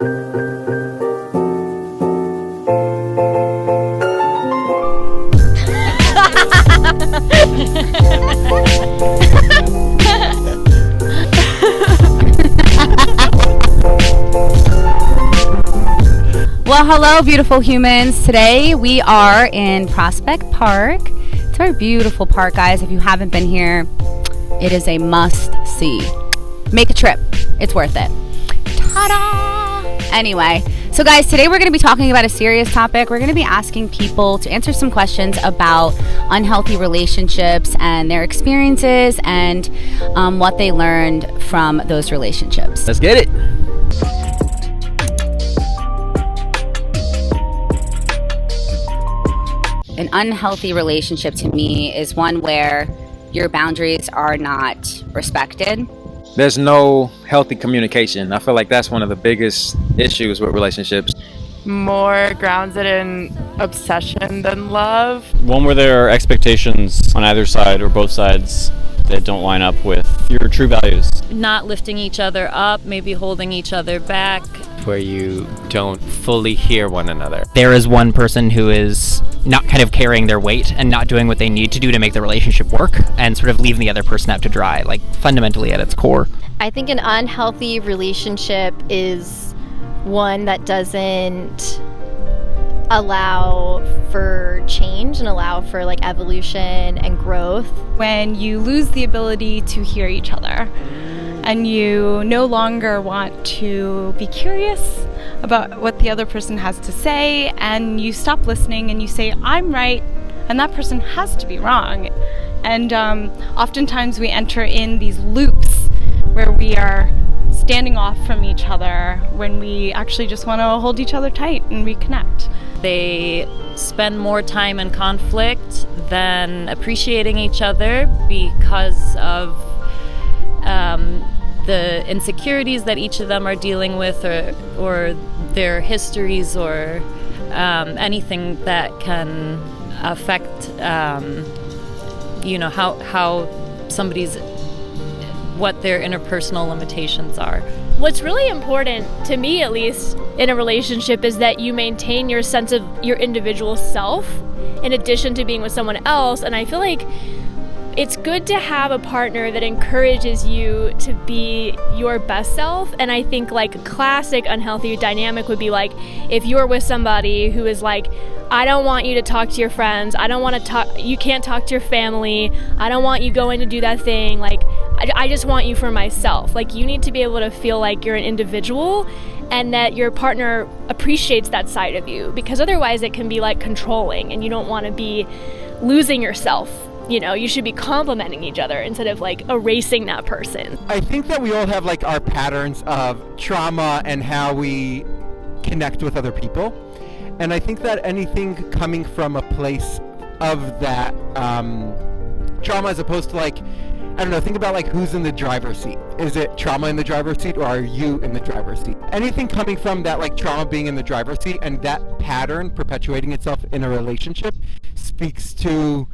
Well, hello, beautiful humans. Today we are in Prospect Park. It's our beautiful park, guys. If you haven't been here, it is a must-see. Make a trip. It's worth it. Ta-da! Anyway, so guys, today we're going to be talking about a serious topic. We're going to be asking people to answer some questions about unhealthy relationships and their experiences and what they learned from those relationships. Let's get it. An unhealthy relationship to me is one where your boundaries are not respected. There's no healthy communication. I feel like that's one of the biggest issues with relationships. More grounded in obsession than love. One where there are expectations on either side or both sides that don't line up with your true values. Not lifting each other up, maybe holding each other back. Where you don't fully hear one another. There is one person who is not kind of carrying their weight and not doing what they need to do to make the relationship work and sort of leaving the other person out to dry, like fundamentally at its core. I think an unhealthy relationship is one that doesn't allow for change and allow for like evolution and growth. When you lose the ability to hear each other and you no longer want to be curious about what the other person has to say, and you stop listening and you say, I'm right, and that person has to be wrong. And oftentimes we enter in these loops where we are standing off from each other when we actually just want to hold each other tight and reconnect. They spend more time in conflict than appreciating each other because of the insecurities that each of them are dealing with, or their histories, or anything that can affect how somebody's, what their interpersonal limitations are. What's really important, to me at least, in a relationship is that you maintain your sense of your individual self in addition to being with someone else. And I feel like it's good to have a partner that encourages you to be your best self. And I think like a classic unhealthy dynamic would be like if you're with somebody who is like, I don't want you to talk to your friends, I don't want to talk, you can't talk to your family, I don't want you going to do that thing, like I just want you for myself. Like you need to be able to feel like you're an individual and that your partner appreciates that side of you, because otherwise it can be like controlling and you don't want to be losing yourself. You know, you should be complimenting each other instead of like erasing that person. I think that we all have like our patterns of trauma and how we connect with other people. And I think that anything coming from a place of that trauma, as opposed to like, I don't know, think about like who's in the driver's seat. Is it trauma in the driver's seat, or are you in the driver's seat? Anything coming from that like trauma being in the driver's seat and that pattern perpetuating itself in a relationship speaks to,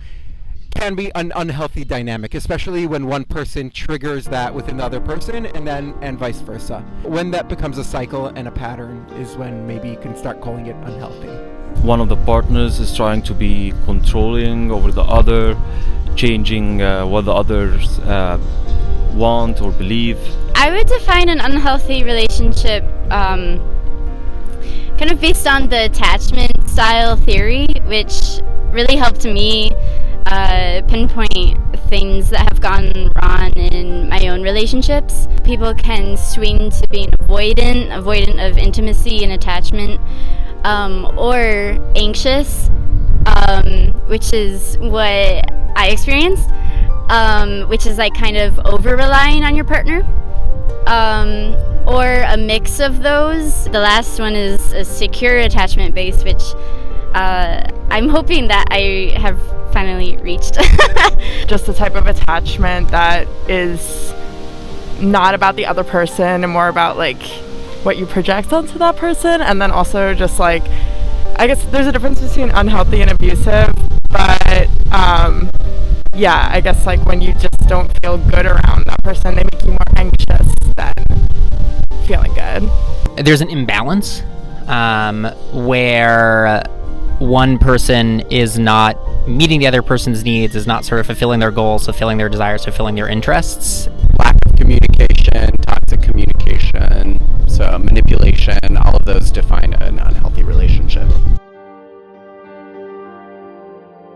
can be an unhealthy dynamic, especially when one person triggers that within the other person, and vice versa. When that becomes a cycle and a pattern is when maybe you can start calling it unhealthy. One of the partners is trying to be controlling over the other, changing what the others want or believe. I would define an unhealthy relationship kind of based on the attachment style theory, which really helped me pinpoint things that have gone wrong in my own relationships. People can swing to being avoidant of intimacy and attachment, or anxious, which is what I experienced, which is like kind of over-relying on your partner, or a mix of those. The last one is a secure attachment base, which I'm hoping that I have finally reached. Just the type of attachment that is not about the other person and more about like what you project onto that person. And then also just like, I guess there's a difference between unhealthy and abusive, but yeah, I guess like when you just don't feel good around that person, they make you more anxious than feeling good. there's an imbalance where one person is not meeting the other person's needs, is not sort of fulfilling their goals, fulfilling their desires, fulfilling their interests. Lack of communication, toxic communication, so manipulation, all of those define an unhealthy relationship.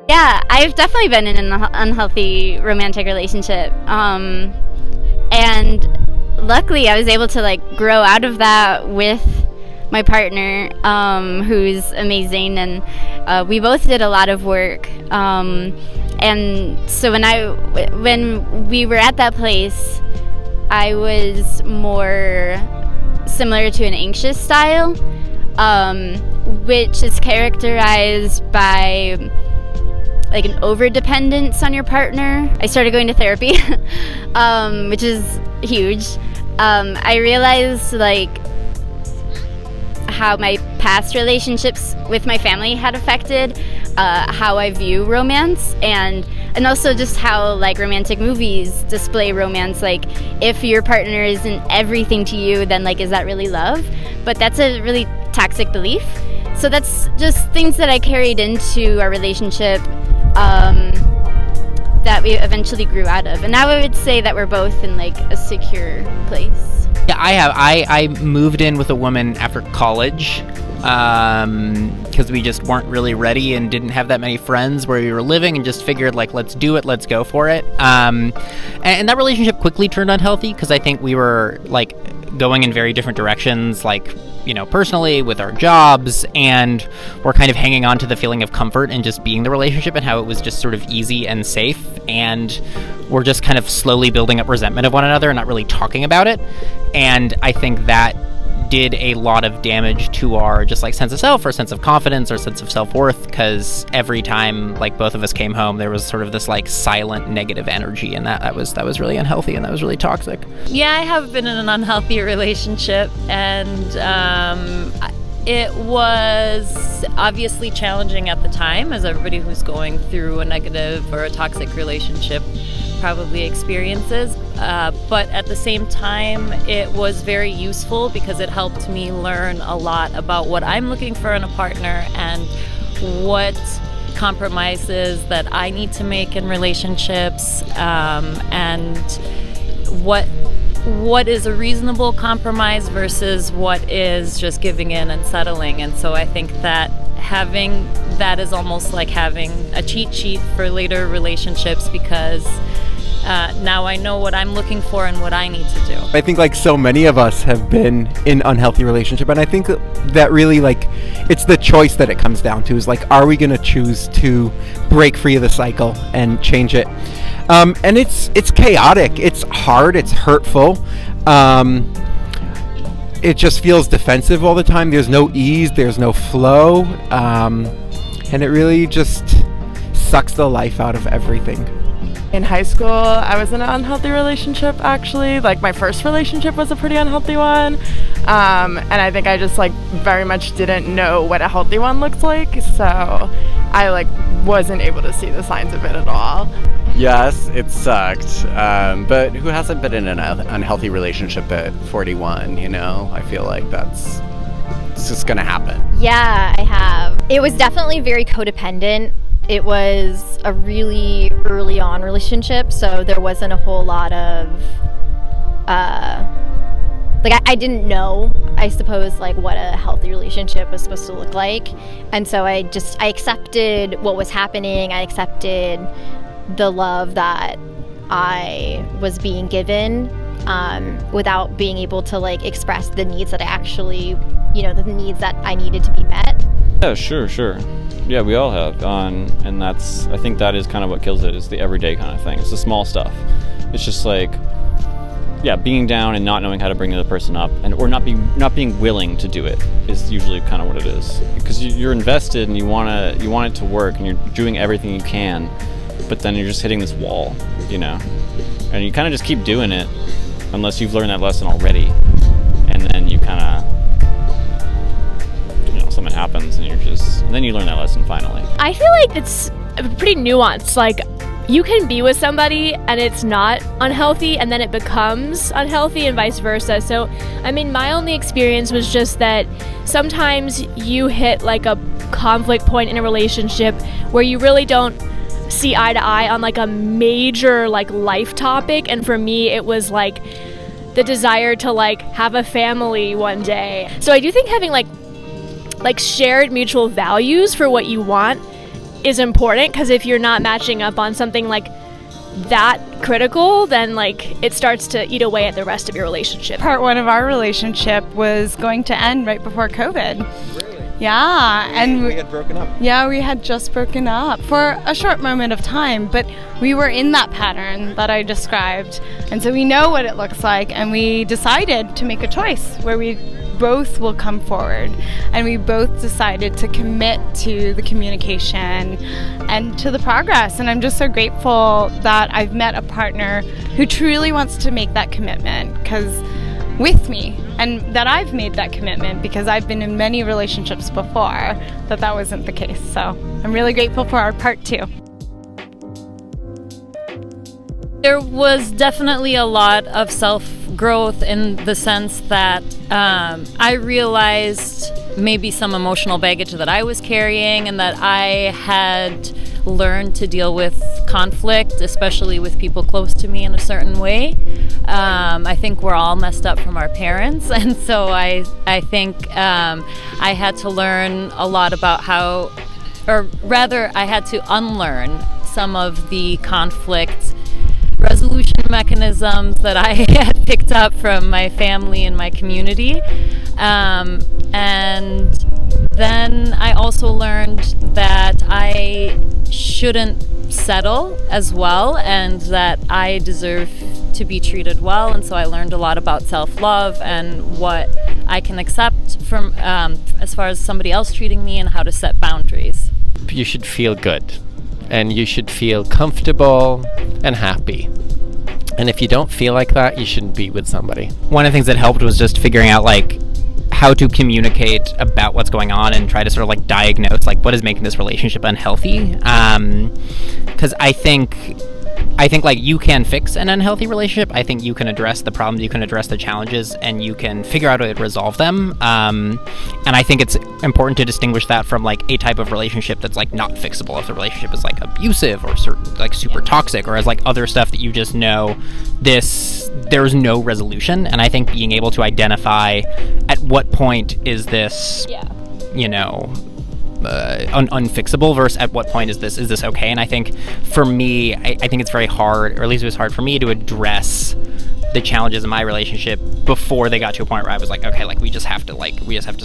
Yeah, I've definitely been in an unhealthy romantic relationship. And luckily I was able to like grow out of that with my partner, who's amazing, and we both did a lot of work. And so when we were at that place, I was more similar to an anxious style, which is characterized by like an over-dependence on your partner. I started going to therapy, which is huge. I realized like how my past relationships with my family had affected how I view romance, and also just how like romantic movies display romance. Like if your partner isn't everything to you, then like is that really love? But that's a really toxic belief. So that's just things that I carried into our relationship that we eventually grew out of. And now I would say that we're both in like a secure place. Yeah, I have. I moved in with a woman after college because we just weren't really ready and didn't have that many friends where we were living, and just figured like, let's do it, let's go for it. And that relationship quickly turned unhealthy because I think we were like going in very different directions, like, you know, personally with our jobs, and we're kind of hanging on to the feeling of comfort and just being the relationship and how it was just sort of easy and safe, and we're just kind of slowly building up resentment of one another and not really talking about it. And I think that did a lot of damage to our just like sense of self, or sense of confidence, or sense of self-worth, because every time like both of us came home, there was sort of this like silent negative energy, and that was really unhealthy, and that was really toxic. Yeah, I have been in an unhealthy relationship, and it was obviously challenging at the time, as everybody who's going through a negative or a toxic relationship probably experiences, but at the same time it was very useful because it helped me learn a lot about what I'm looking for in a partner, and what compromises that I need to make in relationships, and what is a reasonable compromise versus what is just giving in and settling. And so I think that having that is almost like having a cheat sheet for later relationships, because now I know what I'm looking for and what I need to do. I think like so many of us have been in unhealthy relationship, and I think that really like it's the choice that it comes down to, is like, are we going to choose to break free of the cycle and change it? And it's chaotic, it's hard, it's hurtful. It just feels defensive all the time. There's no ease, there's no flow, and it really just sucks the life out of everything. In high school, I was in an unhealthy relationship, actually. Like, my first relationship was a pretty unhealthy one. And I think I just, like, very much didn't know what a healthy one looked like. So I, like, wasn't able to see the signs of it at all. Yes, it sucked. But who hasn't been in an unhealthy relationship at 41, you know? I feel like it's just gonna happen. Yeah, I have. It was definitely very codependent. It was a really early on relationship, so there wasn't a whole lot of, I didn't know, I suppose, like, what a healthy relationship was supposed to look like. And so I accepted what was happening. I accepted the love that I was being given, without being able to, like, express the needs that I actually, the needs that I needed to be met. Yeah, sure. Yeah, we all have, and I think that is kind of what kills it, is the everyday kind of thing. It's the small stuff. It's just like, yeah, being down and not knowing how to bring the other person up, or not being willing to do it is usually kind of what it is. Because you're invested and you want it to work, and you're doing everything you can, but then you're just hitting this wall, and you kind of just keep doing it unless you've learned that lesson already, and then you kind of, something happens and then you learn that lesson finally. I feel like it's pretty nuanced. Like, you can be with somebody and it's not unhealthy and then it becomes unhealthy and vice versa. So, I mean, my only experience was just that sometimes you hit like a conflict point in a relationship where you really don't see eye to eye on like a major like life topic. And for me, it was like the desire to like have a family one day. So I do think having like shared mutual values for what you want is important, because if you're not matching up on something like that critical, then like it starts to eat away at the rest of your relationship. Part one of our relationship was going to end right before COVID. Really? Yeah, and we had broken up. Yeah, we had just broken up for a short moment of time, but we were in that pattern that I described, and so we know what it looks like, and we decided to make a choice where we both will come forward, and we both decided to commit to the communication and to the progress. And I'm just so grateful that I've met a partner who truly wants to make that commitment with me, and that I've made that commitment because I've been in many relationships before that wasn't the case. So I'm really grateful for our part two. There was definitely a lot of self-growth in the sense that I realized maybe some emotional baggage that I was carrying, and that I had learned to deal with conflict, especially with people close to me, in a certain way. I think we're all messed up from our parents, and so I think I had to learn a lot about how, or rather I had to unlearn some of the conflict resolution mechanisms that I had picked up from my family and my community. And then I also learned that I shouldn't settle as well, and that I deserve to be treated well. And so I learned a lot about self-love and what I can accept from as far as somebody else treating me, and how to set boundaries. You should feel good, and you should feel comfortable and happy. And if you don't feel like that, you shouldn't be with somebody. One of the things that helped was just figuring out like how to communicate about what's going on and try to sort of like diagnose like what is making this relationship unhealthy. Because I think like you can fix an unhealthy relationship. I think you can address the problems, you can address the challenges, and you can figure out how to resolve them. And I think it's important to distinguish that from like a type of relationship that's like not fixable. If the relationship is like abusive or like super toxic, or as like other stuff that you just know there's no resolution. And I think being able to identify at what point is this, unfixable versus at what point is this okay. And I think for me, I think it's very hard, or at least it was hard for me to address the challenges in my relationship before they got to a point where I was like, okay, like we just have to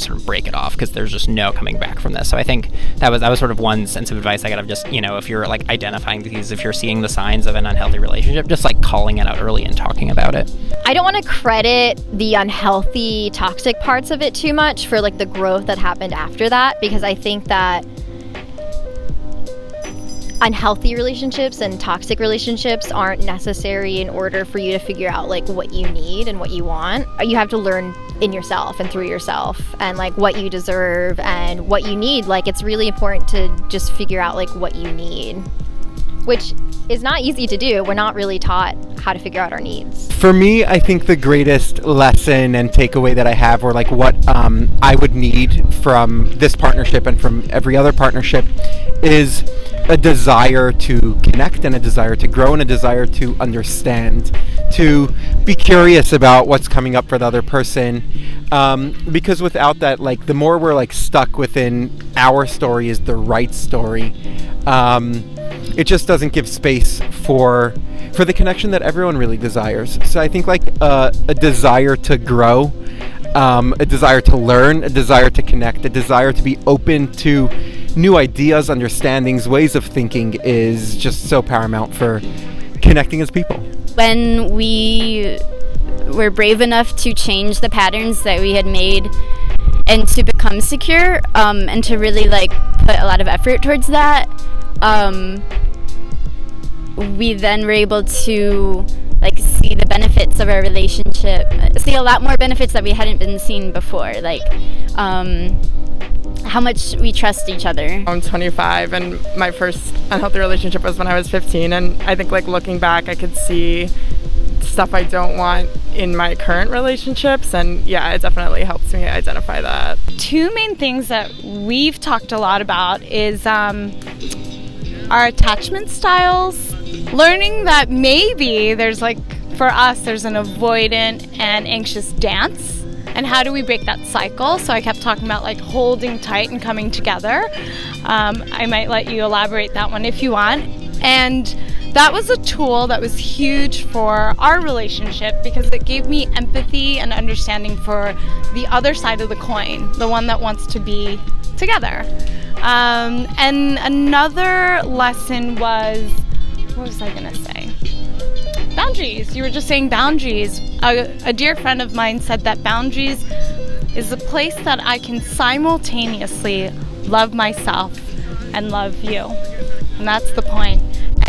sort of break it off, because there's just no coming back from this. So I think that was sort of one sense of advice I got of just, if you're like identifying these, if you're seeing the signs of an unhealthy relationship, just like calling it out early and talking about it. I don't want to credit the unhealthy, toxic parts of it too much for like the growth that happened after that, because I think that unhealthy relationships and toxic relationships aren't necessary in order for you to figure out like what you need and what you want. You have to learn in yourself and through yourself, and like what you deserve and what you need. Like it's really important to just figure out like what you need, which is not easy to do. We're not really taught how to figure out our needs. For me, I think the greatest lesson and takeaway that I have, or like what I would need from this partnership and from every other partnership, is a desire to connect, and a desire to grow, and a desire to understand, to be curious about what's coming up for the other person, because without that, like the more we're like stuck within our story is the right story, it just doesn't give space for the connection that everyone really desires. So I think like a desire to grow, a desire to learn, a desire to connect, a desire to be open to new ideas, understandings, ways of thinking is just so paramount for connecting as people. When we were brave enough to change the patterns that we had made and to become secure, and to really like put a lot of effort towards that, we then were able to like see the benefits of our relationship, see a lot more benefits that we hadn't been seeing before. Like how much we trust each other. I'm 25 and my first unhealthy relationship was when I was 15, and I think like looking back I could see stuff I don't want in my current relationships, and yeah, it definitely helps me identify that. Two main things that we've talked a lot about is our attachment styles, learning that maybe there's like, for us, there's an avoidant and anxious dance. And how do we break that cycle? So I kept talking about like holding tight and coming together. I might let you elaborate that one if you want. And that was a tool that was huge for our relationship because it gave me empathy and understanding for the other side of the coin, the one that wants to be together. And another lesson was, what was I gonna say? Boundaries. You were just saying boundaries. A dear friend of mine said that boundaries is a place that I can simultaneously love myself and love you. And that's the point.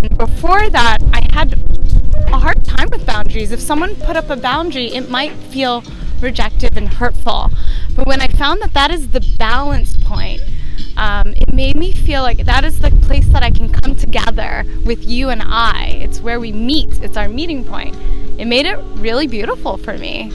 And before that, I had a hard time with boundaries. If someone put up a boundary, it might feel rejective and hurtful. But when I found that that is the balance point, it made me feel like that is the place that I can come together with you and I. It's where we meet. It's our meeting point. It made it really beautiful for me.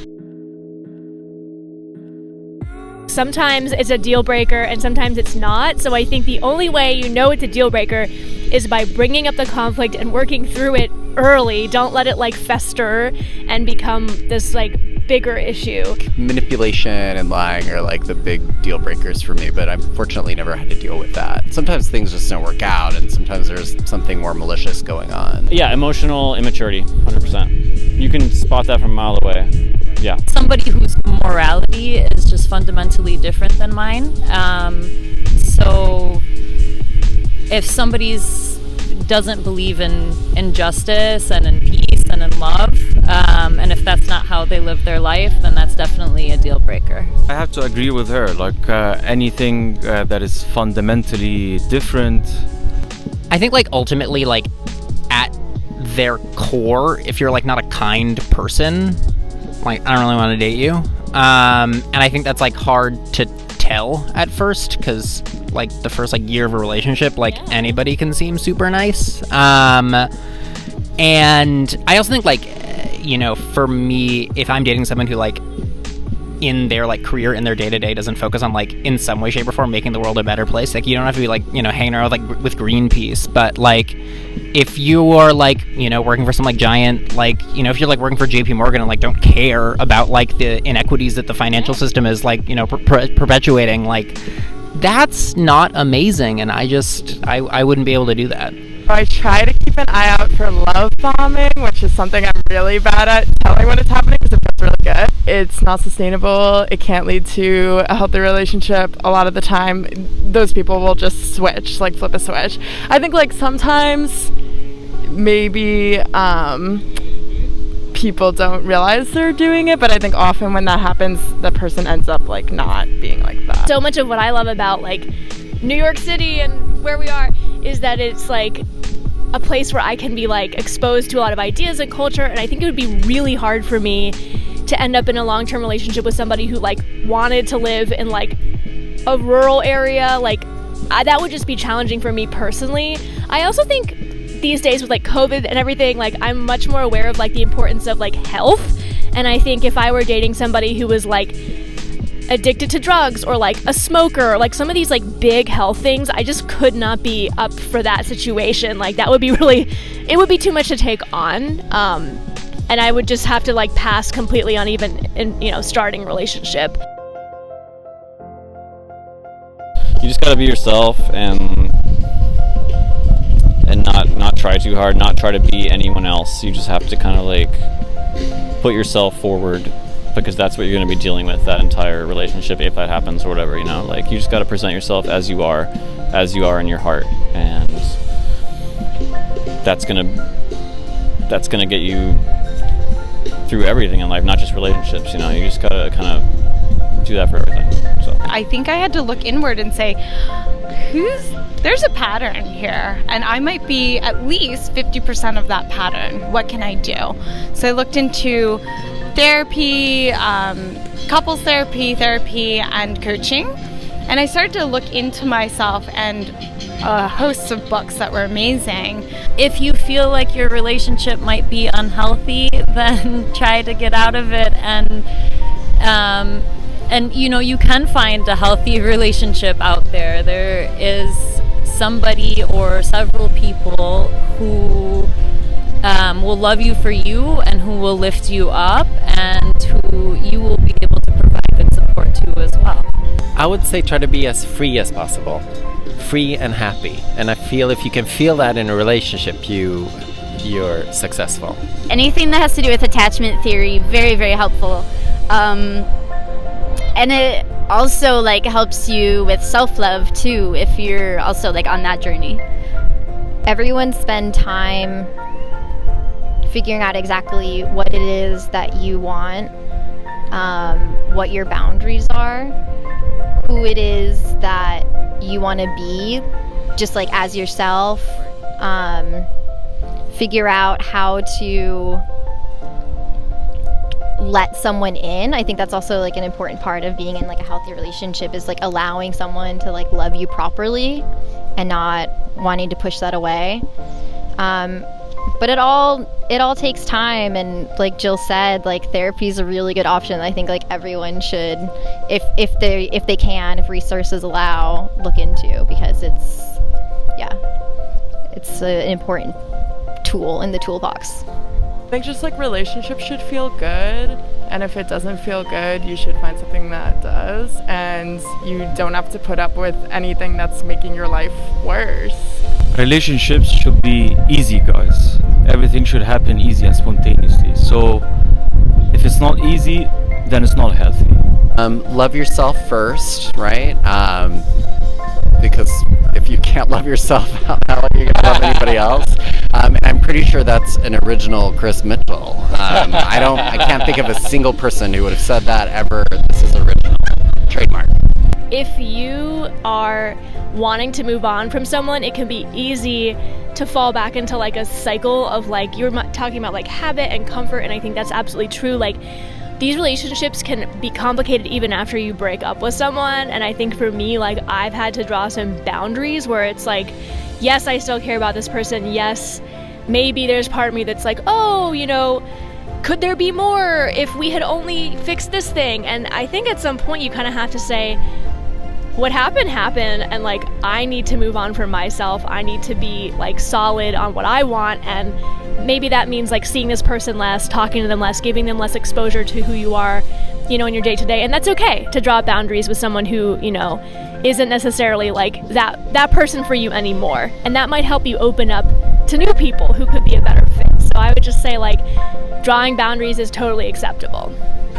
Sometimes it's a deal breaker and sometimes it's not. So I think the only way you know it's a deal breaker is by bringing up the conflict and working through it early. Don't let it like fester and become this like bigger issue. Manipulation and lying are like the big deal breakers for me, but I've fortunately never had to deal with that. Sometimes things just don't work out and sometimes there's something more malicious going on. Yeah, emotional immaturity, 100%. You can spot that from a mile away. Yeah. Somebody whose morality is just fundamentally different than mine. So if somebody's doesn't believe in justice and in peace and in love, and if that's not how they live their life, then that's definitely a deal breaker. I have to agree with her. Like anything that is fundamentally different. I think like ultimately like at their core, if you're like not a kind person, like I don't really want to date you. And I think that's like hard to tell at first because like the first like year of a relationship, like anybody can seem super nice. And I also think like, you know, for me, if I'm dating someone who like in their like career, in their day-to-day doesn't focus on like in some way, shape or form making the world a better place, like you don't have to be like, you know, hanging around with Greenpeace, but like if you are like, you know, working for some like giant, like, you know, if you're like working for JP Morgan and like don't care about like the inequities that the financial system is like, you know, perpetuating, like that's not amazing. And I wouldn't be able to do that. I try to keep an eye out for love bombing, which is something I'm really bad at telling when it's happening because it feels really good. It's not sustainable. It can't lead to a healthy relationship. A lot of the time, those people will just switch, like flip a switch. I think like sometimes maybe people don't realize they're doing it, but I think often when that happens, the person ends up like not being like that. So much of what I love about like New York City and where we are is that it's like a place where I can be like exposed to a lot of ideas and culture, and I think it would be really hard for me to end up in a long-term relationship with somebody who like wanted to live in like a rural area. Like that would just be challenging for me personally. I also think these days with like COVID and everything, like I'm much more aware of like the importance of like health, and I think if I were dating somebody who was like addicted to drugs or like a smoker or like some of these like big health things, I just could not be up for that situation. Like that would be really, it would be too much to take on, and I would just have to like pass completely on even in, you know, starting a relationship. You just gotta be yourself and not try too hard, not try to be anyone else. You just have to kind of like put yourself forward, because that's what you're going to be dealing with that entire relationship if that happens or whatever, you know. Like you just got to present yourself as you are in your heart, and that's gonna get you through everything in life, not just relationships, you know. You just gotta kind of do that for everything. So I think I had to look inward and say, there's a pattern here, and I might be at least 50% of that pattern. What can I do? So I looked into therapy, couples therapy, and coaching. And I started to look into myself and hosts of books that were amazing. If you feel like your relationship might be unhealthy, then try to get out of it. And you know, you can find a healthy relationship out there. There is somebody or several people who will love you for you and who will lift you up and who you will be able to provide good support to as well. I would say try to be as free as possible. Free and happy. And I feel if you can feel that in a relationship, you're successful. Anything that has to do with attachment theory, very, very helpful. And it also like helps you with self-love too, if you're also like on that journey. Everyone spend time figuring out exactly what it is that you want, what your boundaries are, who it is that you want to be, just like as yourself. Figure out how to let someone in. I think that's also like an important part of being in like a healthy relationship, is like allowing someone to like love you properly and not wanting to push that away. But it all takes time, and like Jill said, like therapy is a really good option. I think like everyone should, if they can, if resources allow, look into, because it's an important tool in the toolbox. I think just like relationships should feel good, and if it doesn't feel good, you should find something that does, and you don't have to put up with anything that's making your life worse. Relationships should be easy, guys. Everything should happen easy and spontaneously. So if it's not easy, then it's not healthy. Love yourself first, right? Because if you can't love yourself, how are you going to love anybody else? And I'm pretty sure that's an original Chris Mitchell. I can't think of a single person who would have said that ever. This is original. Trademark. If you are wanting to move on from someone, it can be easy to fall back into like a cycle of like, you're talking about like habit and comfort, and I think that's absolutely true. Like, these relationships can be complicated even after you break up with someone, and I think for me, like, I've had to draw some boundaries where it's like, yes, I still care about this person, yes, maybe there's part of me that's like, oh, you know, could there be more if we had only fixed this thing? And I think at some point you kind of have to say, what happened, and like, I need to move on from myself. I need to be like solid on what I want, and maybe that means like seeing this person less, talking to them less, giving them less exposure to who you are, you know, in your day to day. And that's okay to draw boundaries with someone who, you know, isn't necessarily like that person for you anymore. And that might help you open up to new people who could be a better fit. So I would just say like, drawing boundaries is totally acceptable.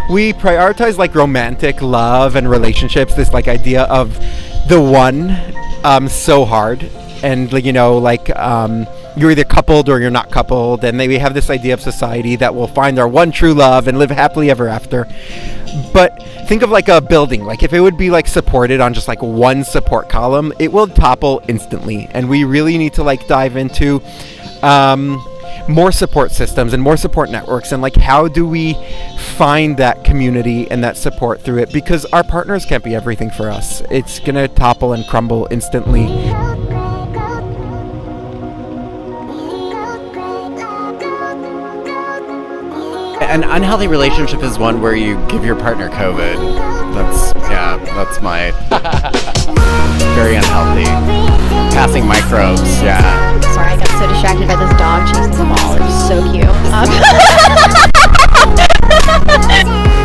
We prioritize like romantic love and relationships, this like idea of the one, so hard, and you know, like you're either coupled or you're not coupled, and we have this idea of society that will find our one true love and live happily ever after. But think of like a building, like if it would be like supported on just like one support column, it will topple instantly, and we really need to like dive into more support systems and more support networks, and like how do we find that community and that support through it, because our partners can't be everything for us. It's gonna topple and crumble instantly. An unhealthy relationship is one where you give your partner COVID. That's my very unhealthy. Passing microbes, yeah. Sorry, I got so distracted by this dog chasing the ball. It was so cute.